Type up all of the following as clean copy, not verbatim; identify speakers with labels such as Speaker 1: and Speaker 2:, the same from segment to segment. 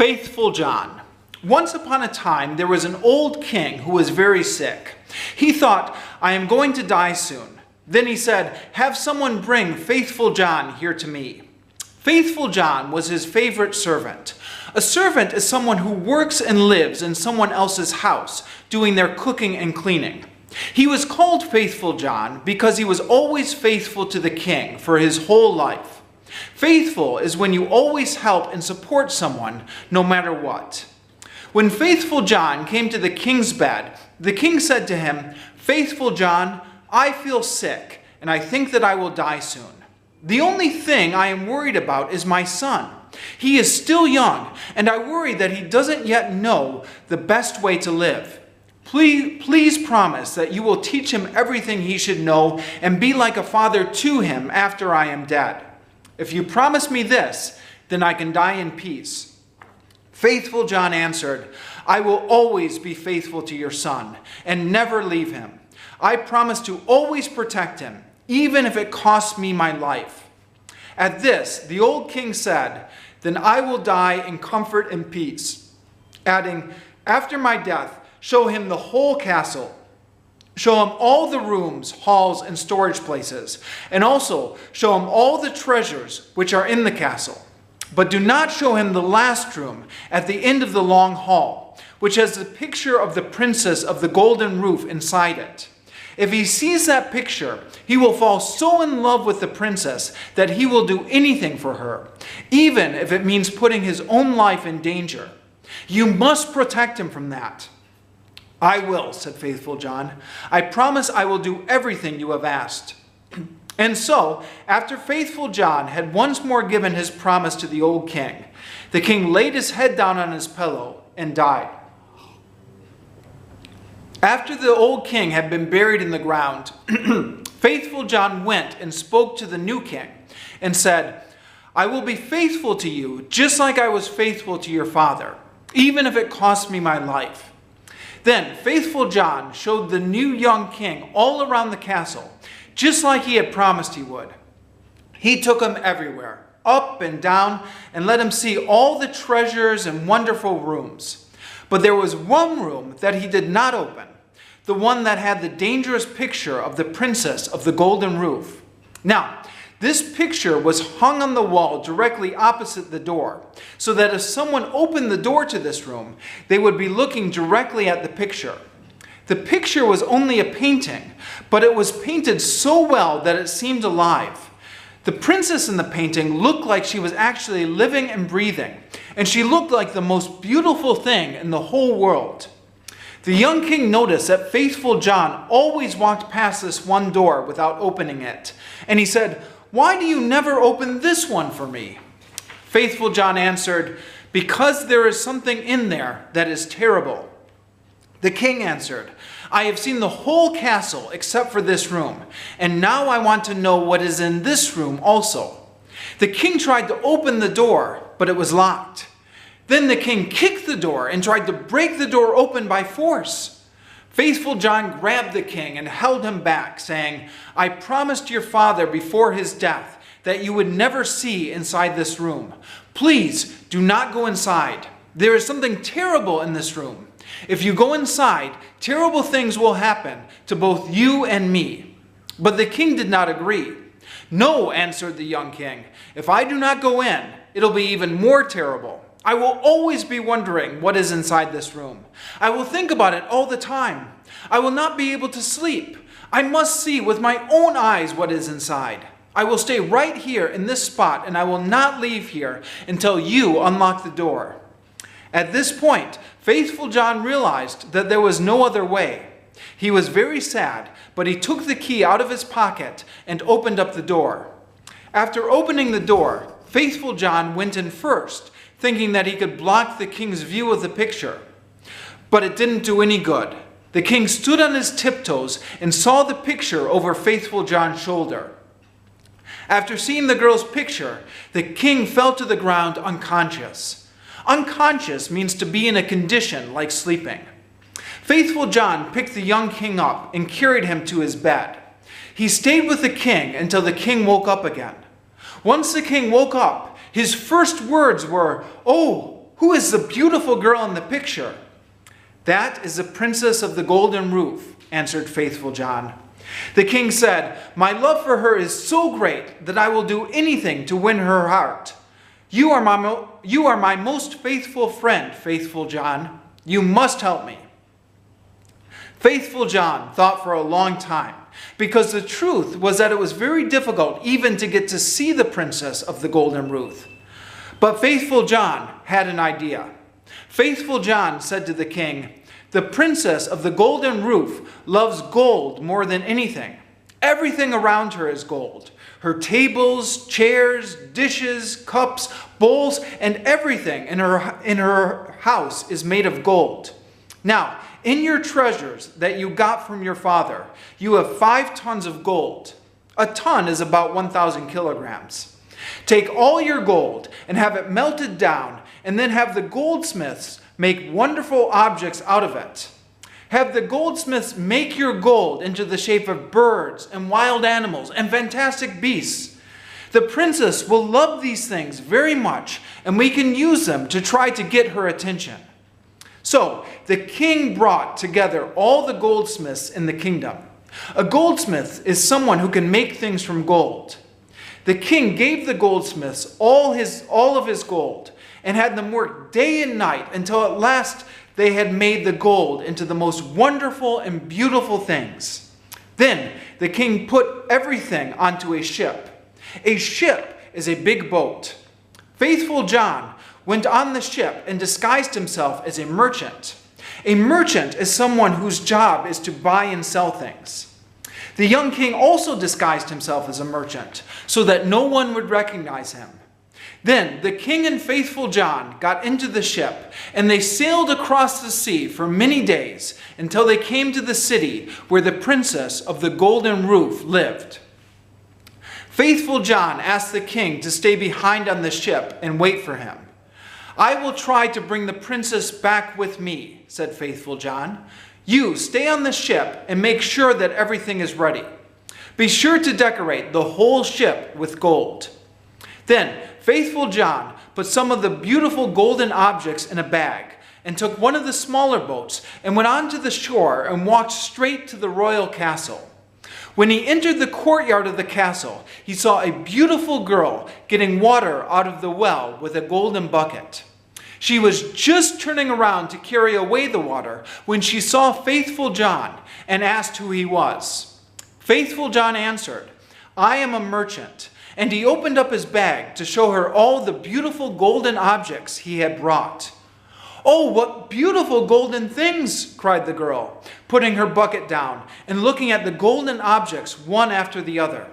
Speaker 1: Faithful John. Once upon a time, there was an old king who was very sick. He thought, I am going to die soon. Then he said, have someone bring Faithful John here to me. Faithful John was his favorite servant. A servant is someone who works and lives in someone else's house, doing their cooking and cleaning. He was called Faithful John because he was always faithful to the king for his whole life. Faithful is when you always help and support someone, no matter what. When Faithful John came to the king's bed, the king said to him, Faithful John, I feel sick, and I think that I will die soon. The only thing I am worried about is my son. He is still young, and I worry that he doesn't yet know the best way to live. Please promise that you will teach him everything he should know and be like a father to him after I am dead. If you promise me this, then I can die in peace. Faithful John answered, I will always be faithful to your son and never leave him. I promise to always protect him, even if it costs me my life. At this, the old king said, then I will die in comfort and peace, adding, after my death, show him the whole castle. Show him all the rooms, halls, and storage places, and also show him all the treasures which are in the castle. But do not show him the last room at the end of the long hall, which has the picture of the princess of the golden roof inside it. If he sees that picture, he will fall so in love with the princess that he will do anything for her, even if it means putting his own life in danger. You must protect him from that. I will, said Faithful John. I promise I will do everything you have asked. And so, after Faithful John had once more given his promise to the old king, the king laid his head down on his pillow and died. After the old king had been buried in the ground, Faithful John went and spoke to the new king and said, I will be faithful to you just like I was faithful to your father, even if it costs me my life. Then Faithful John showed the new young king all around the castle, just like he had promised he would. He took him everywhere, up and down, and let him see all the treasures and wonderful rooms. But there was one room that he did not open, the one that had the dangerous picture of the princess of the golden roof. Now, this picture was hung on the wall directly opposite the door, so that if someone opened the door to this room, they would be looking directly at the picture. The picture was only a painting, but it was painted so well that it seemed alive. The princess in the painting looked like she was actually living and breathing, and she looked like the most beautiful thing in the whole world. The young king noticed that Faithful John always walked past this one door without opening it, and he said, why do you never open this one for me? Faithful John answered, because there is something in there that is terrible. The king answered, I have seen the whole castle except for this room, and now I want to know what is in this room also. The king tried to open the door, but it was locked. Then the king kicked the door and tried to break the door open by force. Faithful John grabbed the king and held him back, saying, I promised your father before his death that you would never see inside this room. Please do not go inside. There is something terrible in this room. If you go inside, terrible things will happen to both you and me. But the king did not agree. No, answered the young king. If I do not go in, it'll be even more terrible. I will always be wondering what is inside this room. I will think about it all the time. I will not be able to sleep. I must see with my own eyes what is inside. I will stay right here in this spot, and I will not leave here until you unlock the door. At this point, Faithful John realized that there was no other way. He was very sad, but he took the key out of his pocket and opened up the door. After opening the door, Faithful John went in first, thinking that he could block the king's view of the picture. But it didn't do any good. The king stood on his tiptoes and saw the picture over Faithful John's shoulder. After seeing the girl's picture, the king fell to the ground unconscious. Unconscious means to be in a condition like sleeping. Faithful John picked the young king up and carried him to his bed. He stayed with the king until the king woke up again. Once the king woke up, his first words were, "Oh, "Who is the beautiful girl in the picture?" "That is the princess of the golden roof," answered Faithful John. The king said, "My love for her is so great that I will do anything to win her heart. You are my most faithful friend, Faithful John. You must help me." Faithful John thought for a long time, because the truth was that it was very difficult even to get to see the princess of the golden roof. But Faithful John had an idea. Faithful John said to the king, "The princess of the golden roof loves gold more than anything. Everything around her is gold. Her tables, chairs, dishes, cups, bowls, and everything in her house is made of gold. Now, in your treasures that you got from your father, you have 5 tons of gold. A ton is about 1,000 kilograms. Take all your gold and have it melted down, and then have the goldsmiths make wonderful objects out of it. Have the goldsmiths make your gold into the shape of birds and wild animals and fantastic beasts. The princess will love these things very much, and we can use them to try to get her attention." So the king brought together all the goldsmiths in the kingdom. A goldsmith is someone who can make things from gold. The king gave the goldsmiths all of his gold and had them work day and night until at last they had made the gold into the most wonderful and beautiful things. Then the king put everything onto a ship. A ship is a big boat. Faithful John went on the ship and disguised himself as a merchant. A merchant is someone whose job is to buy and sell things. The young king also disguised himself as a merchant so that no one would recognize him. Then the king and Faithful John got into the ship, and they sailed across the sea for many days until they came to the city where the princess of the golden roof lived. Faithful John asked the king to stay behind on the ship and wait for him. "I will try to bring the princess back with me," said Faithful John. "You stay on the ship and make sure that everything is ready. Be sure to decorate the whole ship with gold." Then Faithful John put some of the beautiful golden objects in a bag and took one of the smaller boats and went on to the shore and walked straight to the royal castle. When he entered the courtyard of the castle, he saw a beautiful girl getting water out of the well with a golden bucket. She was just turning around to carry away the water when she saw Faithful John and asked who he was. Faithful John answered, "I am a merchant," and he opened up his bag to show her all the beautiful golden objects he had brought. "Oh, what beautiful golden things!" cried the girl, putting her bucket down and looking at the golden objects one after the other.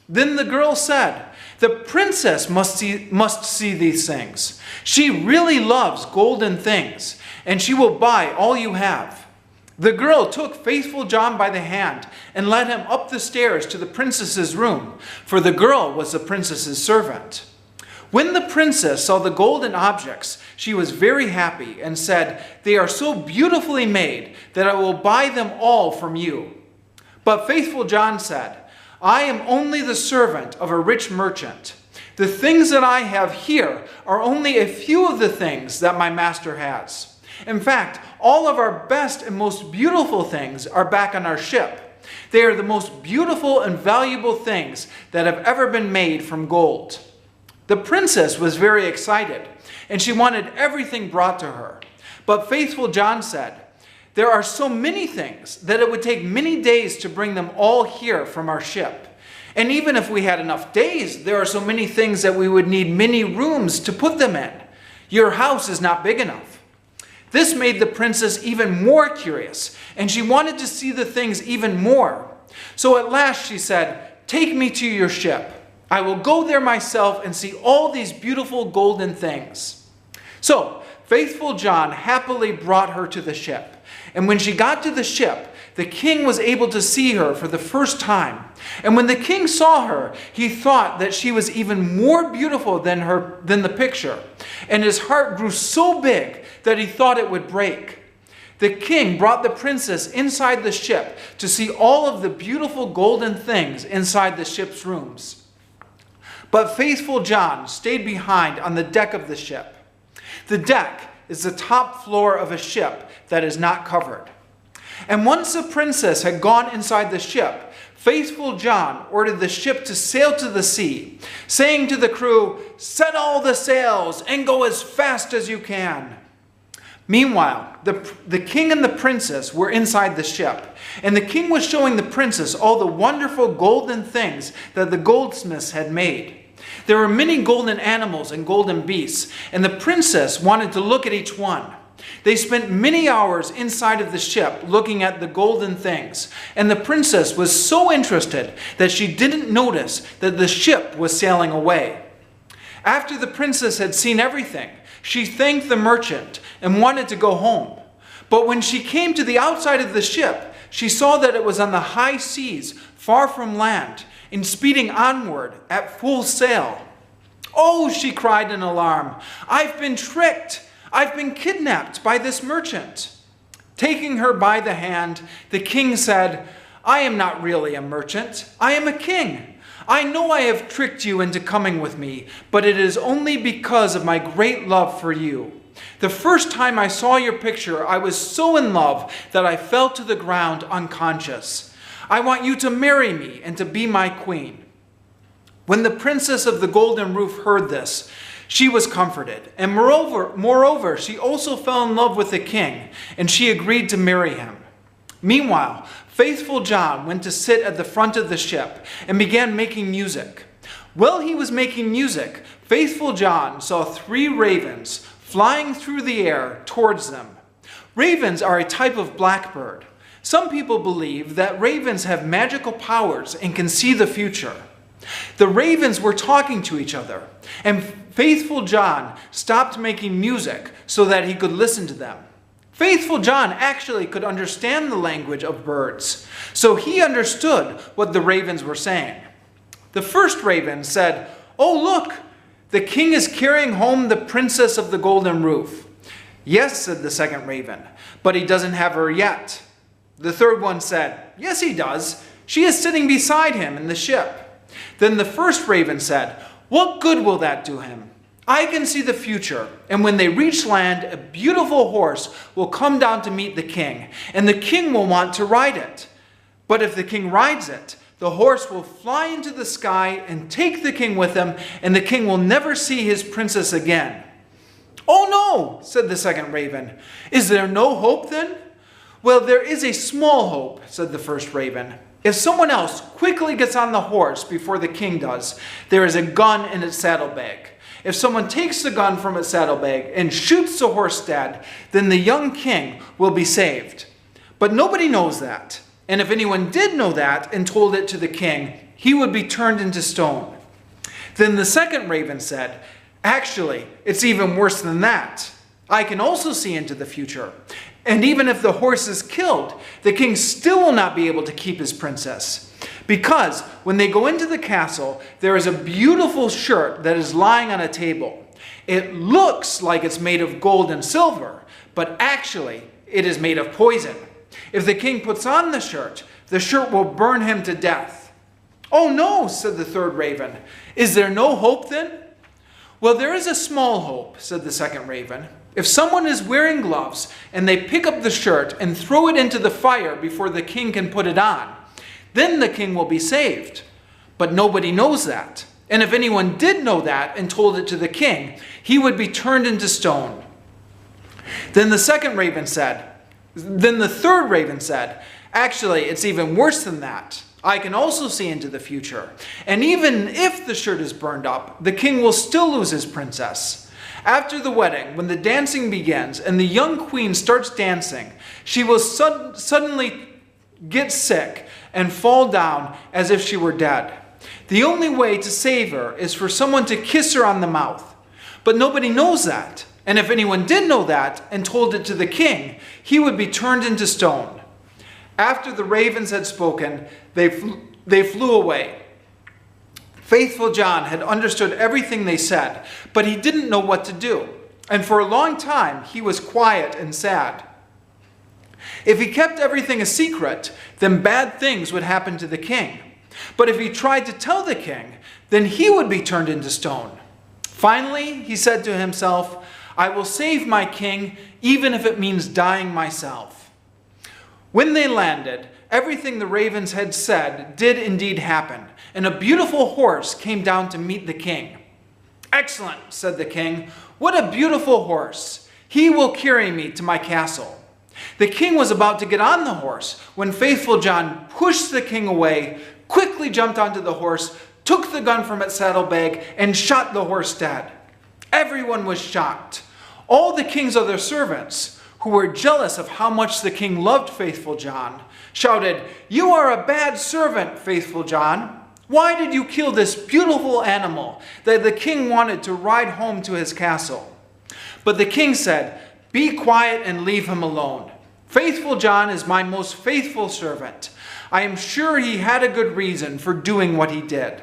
Speaker 1: Then the girl said, "The princess must see these things. She really loves golden things, and she will buy all you have." The girl took Faithful John by the hand and led him up the stairs to the princess's room, for the girl was the princess's servant. When the princess saw the golden objects, she was very happy and said, "They are so beautifully made that I will buy them all from you." But Faithful John said, "I am only the servant of a rich merchant. The things that I have here are only a few of the things that my master has. In fact, all of our best and most beautiful things are back on our ship. They are the most beautiful and valuable things that have ever been made from gold." The princess was very excited, and she wanted everything brought to her. But Faithful John said, "There are so many things that it would take many days to bring them all here from our ship. And even if we had enough days, there are so many things that we would need many rooms to put them in. Your house is not big enough." This made the princess even more curious, and she wanted to see the things even more. So at last she said, "Take me to your ship. I will go there myself and see all these beautiful golden things." So Faithful John happily brought her to the ship. And when she got to the ship, the king was able to see her for the first time. And when the king saw her, he thought that she was even more beautiful than the picture. And his heart grew so big that he thought it would break. The king brought the princess inside the ship to see all of the beautiful golden things inside the ship's rooms. But Faithful John stayed behind on the deck of the ship. The deck is the top floor of a ship that is not covered. And once the princess had gone inside the ship, faithful John ordered the ship to sail to the sea, saying to the crew, "Set all the sails and go as fast as you can." Meanwhile, the king and the princess were inside the ship, and the king was showing the princess all the wonderful golden things that the goldsmiths had made. There were many golden animals and golden beasts, and the princess wanted to look at each one. They spent many hours inside of the ship looking at the golden things, and the princess was so interested that she didn't notice that the ship was sailing away. After the princess had seen everything, she thanked the merchant and wanted to go home. But when she came to the outside of the ship, she saw that it was on the high seas, far from land, and speeding onward at full sail. "Oh," she cried in alarm, "I've been tricked! I've been kidnapped by this merchant." Taking her by the hand, the king said, "I am not really a merchant. I am a king. I know I have tricked you into coming with me, but it is only because of my great love for you. The first time I saw your picture, I was so in love that I fell to the ground unconscious. I want you to marry me and to be my queen." When the princess of the golden roof heard this, she was comforted, and moreover, she also fell in love with the king, and she agreed to marry him. Meanwhile, faithful John went to sit at the front of the ship and began making music. While he was making music, faithful John saw 3 ravens flying through the air towards them. Ravens are a type of blackbird. Some people believe that ravens have magical powers and can see the future. The ravens were talking to each other, and faithful John stopped making music so that he could listen to them. Faithful John actually could understand the language of birds, so he understood what the ravens were saying. The first raven said, "Oh, look, the king is carrying home the princess of the golden roof." "Yes," said the second raven, "but he doesn't have her yet." The third one said, "Yes, he does. She is sitting beside him in the ship." Then the first raven said, "What good will that do him? I can see the future, and when they reach land, a beautiful horse will come down to meet the king, and the king will want to ride it. But if the king rides it, the horse will fly into the sky and take the king with him, and the king will never see his princess again." "Oh no," said the second raven. "Is there no hope then?" "Well, there is a small hope," said the first raven. "If someone else quickly gets on the horse before the king does, there is a gun in its saddlebag. If someone takes the gun from its saddlebag and shoots the horse dead, then the young king will be saved. But nobody knows that. And if anyone did know that and told it to the king, he would be turned into stone." Then the second raven said, "Actually, it's even worse than that. I can also see into the future. And even if the horse is killed, the king still will not be able to keep his princess. Because when they go into the castle, there is a beautiful shirt that is lying on a table. It looks like it's made of gold and silver, but actually it is made of poison. If the king puts on the shirt will burn him to death." "Oh no," said the third raven. "Is there no hope then?" "Well, there is a small hope," said the second raven. "If someone is wearing gloves and they pick up the shirt and throw it into the fire before the king can put it on, then the king will be saved. But nobody knows that. And if anyone did know that and told it to the king, he would be turned into stone." Then the third raven said, "Actually, it's even worse than that. I can also see into the future. And even if the shirt is burned up, the king will still lose his princess. After the wedding, when the dancing begins and the young queen starts dancing, she will suddenly get sick and fall down as if she were dead. The only way to save her is for someone to kiss her on the mouth. But nobody knows that. And if anyone did know that and told it to the king, he would be turned into stone." After the ravens had spoken, they flew away. Faithful John had understood everything they said, but he didn't know what to do. And for a long time, he was quiet and sad. If he kept everything a secret, then bad things would happen to the king. But if he tried to tell the king, then he would be turned into stone. Finally, he said to himself, I will save my king, even if it means dying myself." When they landed, everything the ravens had said did indeed happen, and a beautiful horse came down to meet the king. "Excellent," said the king. "What a beautiful horse! He will carry me to my castle." The king was about to get on the horse when Faithful John pushed the king away, quickly jumped onto the horse, took the gun from its saddlebag, and shot the horse dead. Everyone was shocked. All the king's other servants, who were jealous of how much the king loved Faithful John, shouted, "You are a bad servant, Faithful John. Why did you kill this beautiful animal that the king wanted to ride home to his castle?" But the king said, "Be quiet and leave him alone. Faithful John is my most faithful servant. I am sure he had a good reason for doing what he did."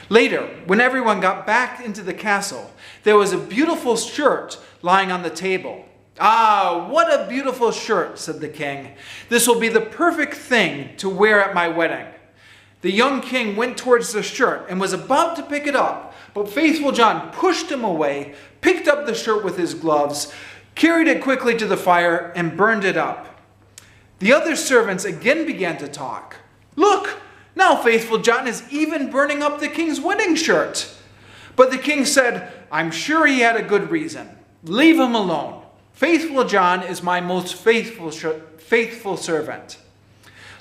Speaker 1: Later, when everyone got back into the castle, there was a beautiful shirt lying on the table. "Ah, what a beautiful shirt," said the king. "This will be the perfect thing to wear at my wedding." The young king went towards the shirt and was about to pick it up, but Faithful John pushed him away, picked up the shirt with his gloves, carried it quickly to the fire, and burned it up. The other servants again began to talk. "Look, now Faithful John is even burning up the king's wedding shirt." But the king said, "I'm sure he had a good reason. Leave him alone. Faithful John is my most faithful servant."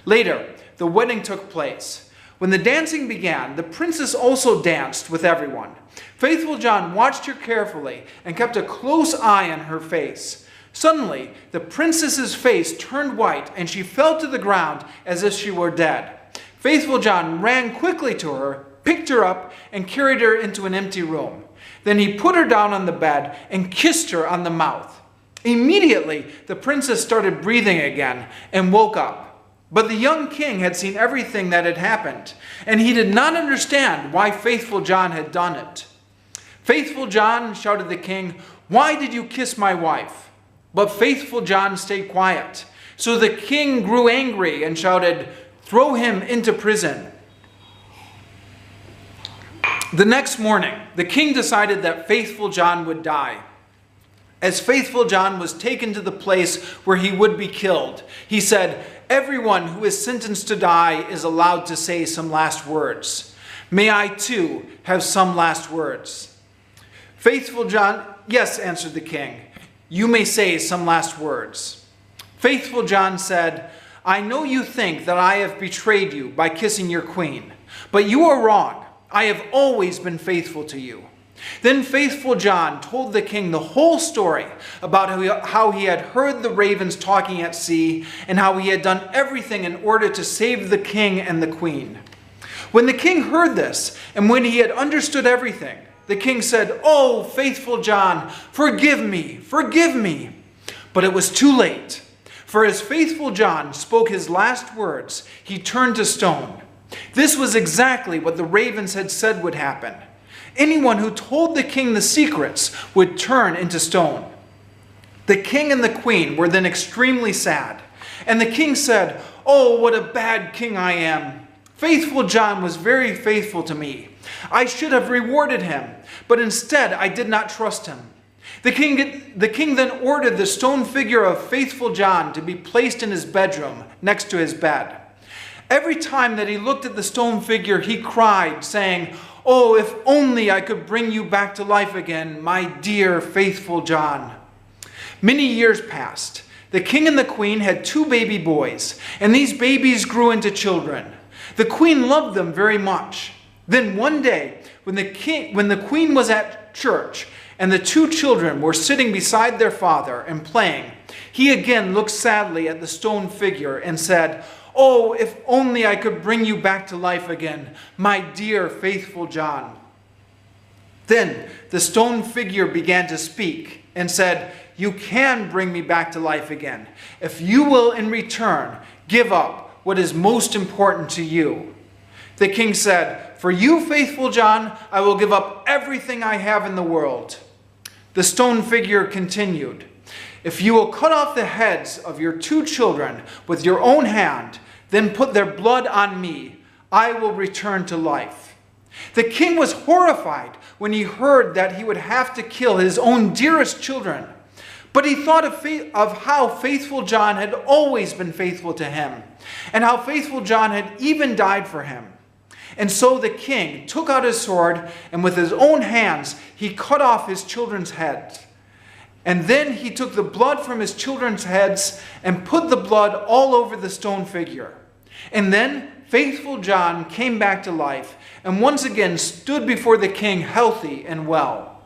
Speaker 1: Later, the wedding took place. When the dancing began, the princess also danced with everyone. Faithful John watched her carefully and kept a close eye on her face. Suddenly, the princess's face turned white and she fell to the ground as if she were dead. Faithful John ran quickly to her, picked her up, and carried her into an empty room. Then he put her down on the bed and kissed her on the mouth. Immediately, the princess started breathing again and woke up. But the young king had seen everything that had happened, and he did not understand why Faithful John had done it. "Faithful John," shouted the king, "why did you kiss my wife?" But Faithful John stayed quiet. So the king grew angry and shouted, "Throw him into prison." The next morning, the king decided that Faithful John would die. As Faithful John was taken to the place where he would be killed, he said, "Everyone who is sentenced to die is allowed to say some last words. May I too have some last words?" Faithful John, "Yes," answered the king, "you may say some last words." Faithful John said, "I know you think that I have betrayed you by kissing your queen, but you are wrong. I have always been faithful to you." Then Faithful John told the king the whole story about how he had heard the ravens talking at sea and how he had done everything in order to save the king and the queen. When the king heard this and when he had understood everything, the king said, "Oh, Faithful John, forgive me, forgive me." But it was too late, for as Faithful John spoke his last words, he turned to stone. This was exactly what the ravens had said would happen. Anyone who told the king the secrets would turn into stone. The king and the queen were then extremely sad. And the king said, "Oh, what a bad king I am. Faithful John was very faithful to me. I should have rewarded him, but instead I did not trust him." The king then ordered the stone figure of Faithful John to be placed in his bedroom next to his bed. Every time that he looked at the stone figure, he cried, saying, "Oh, if only I could bring you back to life again, my dear Faithful John." Many years passed. The king and the queen had 2 baby boys, and these babies grew into children. The queen loved them very much. Then one day, when the queen was at church and the 2 children were sitting beside their father and playing, he again looked sadly at the stone figure and said, "Oh, if only I could bring you back to life again, my dear Faithful John." Then the stone figure began to speak and said, "You can bring me back to life again, if you will in return give up what is most important to you." The king said, "For you, Faithful John, I will give up everything I have in the world." The stone figure continued, "If you will cut off the heads of your 2 children with your own hand, then put their blood on me, I will return to life." The king was horrified when he heard that he would have to kill his own dearest children. But he thought of how faithful John had always been faithful to him, and how faithful John had even died for him. And so the king took out his sword, and with his own hands he cut off his children's heads. And then he took the blood from his children's heads and put the blood all over the stone figure. And then faithful John came back to life and once again stood before the king healthy and well.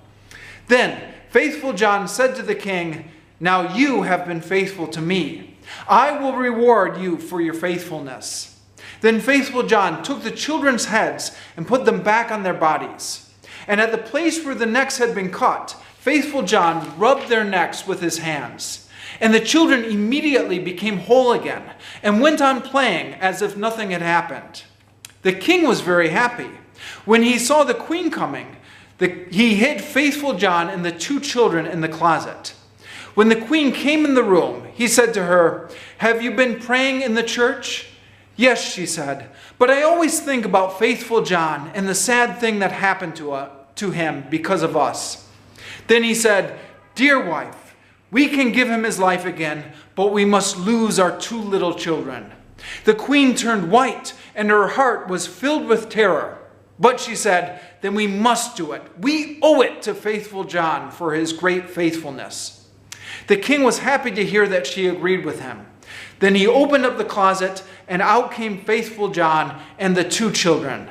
Speaker 1: Then faithful John said to the king, "Now you have been faithful to me. I will reward you for your faithfulness." Then faithful John took the children's heads and put them back on their bodies. And at the place where the necks had been cut, faithful John rubbed their necks with his hands. And the children immediately became whole again and went on playing as if nothing had happened. The king was very happy. When he saw the queen coming, he hid faithful John and the two children in the closet. When the queen came in the room, he said to her, "Have you been praying in the church?" "Yes," she said, "but I always think about faithful John and the sad thing that happened to him because of us." Then he said, "Dear wife, we can give him his life again, but we must lose our two little children." The queen turned white and her heart was filled with terror. But she said, "Then we must do it. We owe it to faithful John for his great faithfulness." The king was happy to hear that she agreed with him. Then he opened up the closet, and out came faithful John and the two children.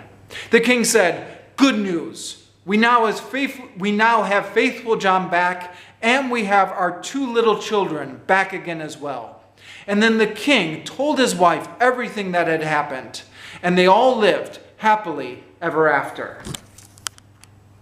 Speaker 1: The king said, "Good news. We now have faithful John back, and we have our two little children back again as well." And then the king told his wife everything that had happened, and they all lived happily ever after.